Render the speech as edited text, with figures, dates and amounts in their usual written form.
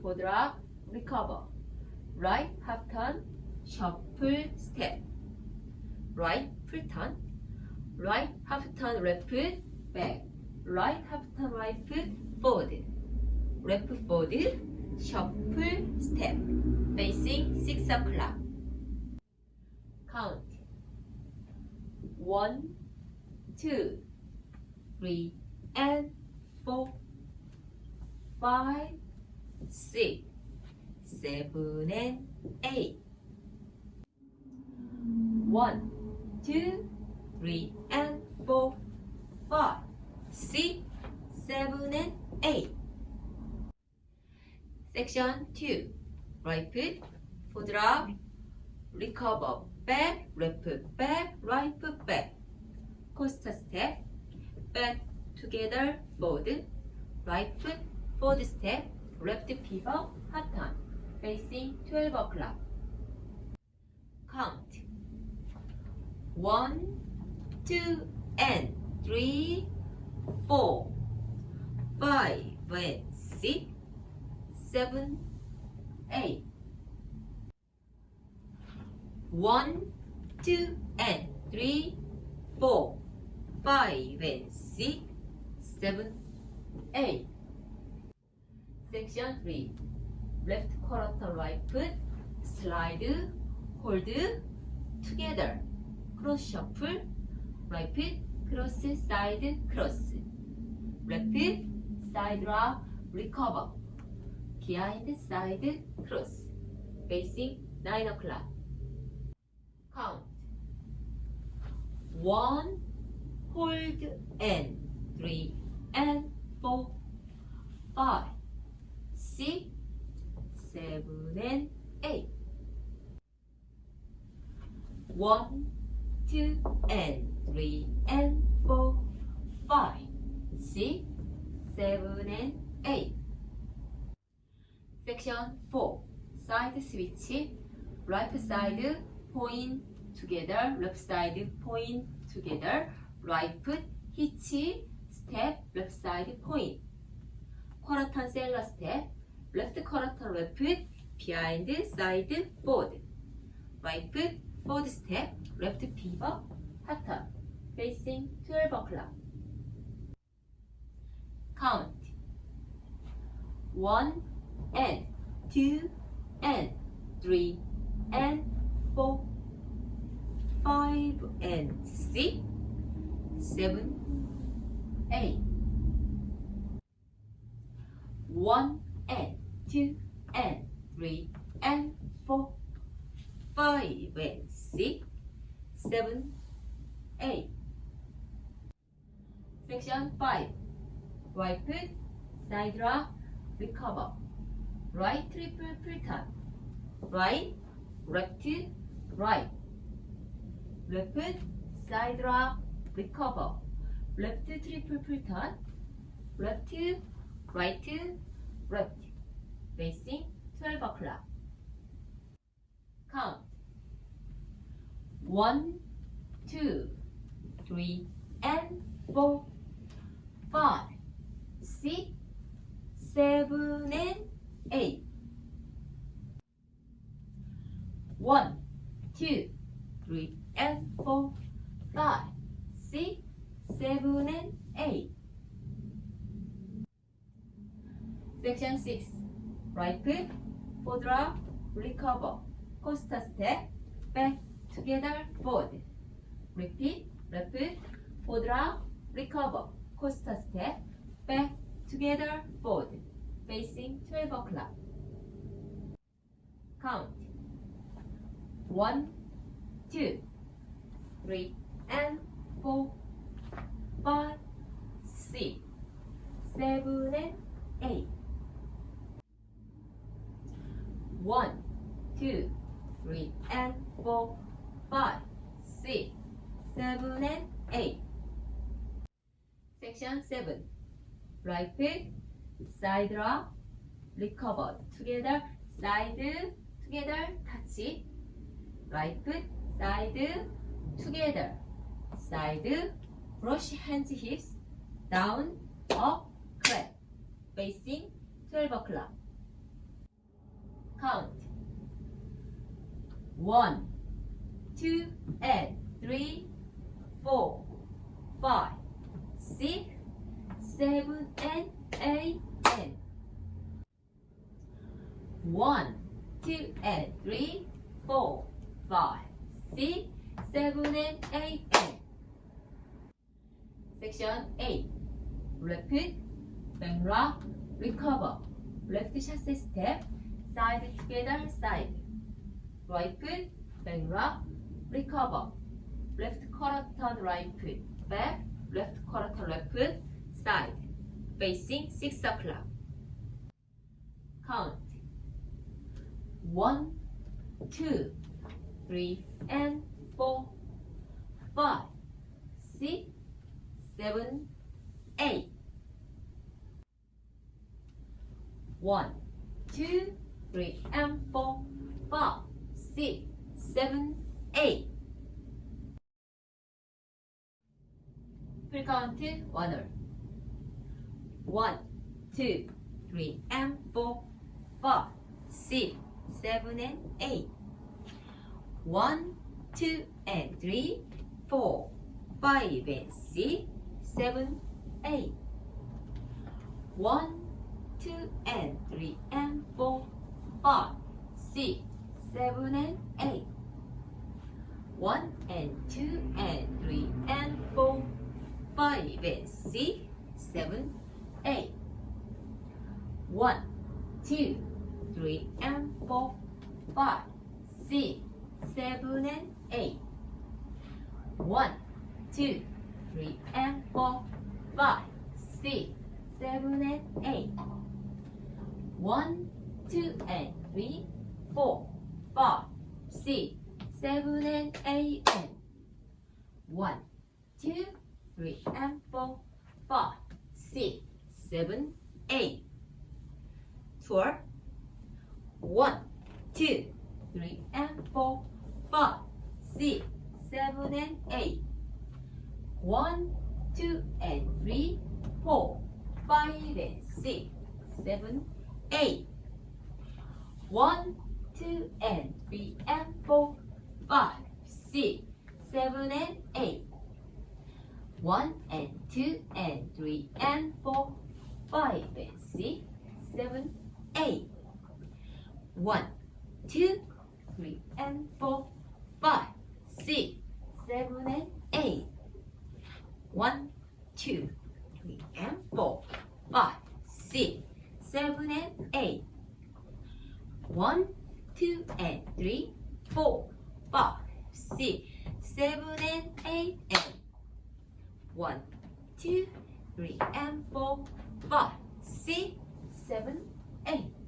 fold up, recover. Right half turn, shuffle step. Right full turn, right half turn left foot back. Right half turn right foot forward. Left fold, shuffle step. Facing 6 o'clock. Count. 1, 2, 3, and 4, 5, 6, 7, and 8. 1, 2, 3, and 4, 5, 6, 7, and 8. Section 2. Right foot, fold up, recover, back, left foot back, right foot back. Coaster step, back, together, fold, right foot, forward step, left pivot, half turn, facing 12 o'clock. Count. 1, 2, and 3, 4, 5, and 6, 7, 8. 1, 2, and 3, 4, 5, and 6, 7, 8. Section 3. Left quarter right foot, slide, hold, together, cross shuffle, right foot, cross, side, cross. Left foot, side drop, recover. Behind, side, cross. Facing 9 o'clock. Count. 1, hold, and 3, and 4, 5, 6, 7, and 8. 1, 2, and 3, and 4, 5, 6, 7, and 8. Section 4. Side switch. Right side point together, left side point together, right foot hitch, step, left side point. Quarter turn sailor step, left quarter turn left foot, behind, side, forward. Right foot, forward step, left pivot, half turn, facing 12 o'clock. Count. 1, and 2, and 3, and 4, 5, and 6, 7, 8. 1, and 2, and 3, and 4, 5, and 6, 7, 8. Section 5. Right foot, side drop, recover. Right triple full turn. Right, left, right. Left foot, side drop, recover. Left triple full turn. Left, right, left. Facing 12 o'clock. Count. 1, 2, 3, and 4, 5, 6, 7, and 8. 1, 2, 3, and 4, 5, 6, 7, and 8. Section 6. Right foot, fold drop, recover. Coaster step, back, together, forward. Repeat, left foot, fold drop, recover. Coaster step, back, together, forward. Facing 12 o'clock. Count. 1, 2, 3, and 4, 5, 6, 7, and 8. 1, 2, 3, and 4, 5, 6, 7, and 8. Section 7. Right foot, side drop, recover. Together, side, together, touch. Right foot, side, together, side, brush hands, hips, down, up, clap. Facing 12 o'clock. Count. 1, 2, and 3, 4, 5, 6, 7, and 8, and 1, 2, and 3, 4, 5, 6, 7, and 8, and Section 8. Left, back rock, recover. Left chasse step, side together, side. Right foot, back rock, recover. Left quarter turn right foot, back, left quarter turn left foot, side. Facing 6 o'clock. Count. 1, 2, 3, and 4, 5, 6, 7, 8. 1, 2, 3, and 4, 5, 6, 7, 8. Full count 원을 1, 2, 3, and 4, 5, 6, 7, and 8. 1, 2, and 3, 4, 5, and 6, 7, 8. 1, 2, and 3, and 4, 5, 6, 7, and 8. 1, and 2, and 3, and 4, 5, and 6, 7, 8. 1, 2, 3, and 4, 5, 6, 7, and 8. 1, 2, 3, and 4, 5, 6, 7, and 8. 1, 2, and 3, 4, 5, 6, 7, and 8. And 1, 2, 3, and 4, 5, 6, 7, 8. 12. 1, 2, 3, and 4, 5, 6, 7, and 8. 1, 2, and 3, 4, 5, and 6, 7, 8. 1, 2, and 3, and 4, 5, 6, 7, and 8. 1, and 2, and 3, and 4, 5, and 6, 7, 8. 1, 2, 3, and 4, 5, 6, 7, and 8. 1, 2, 3, and 4, 5, 6, 7, and 8. 1, 2, and 3, 4, 5, 6, 7, and 8. And 1, 2, 3, and 4, 5, 6, 7, 8.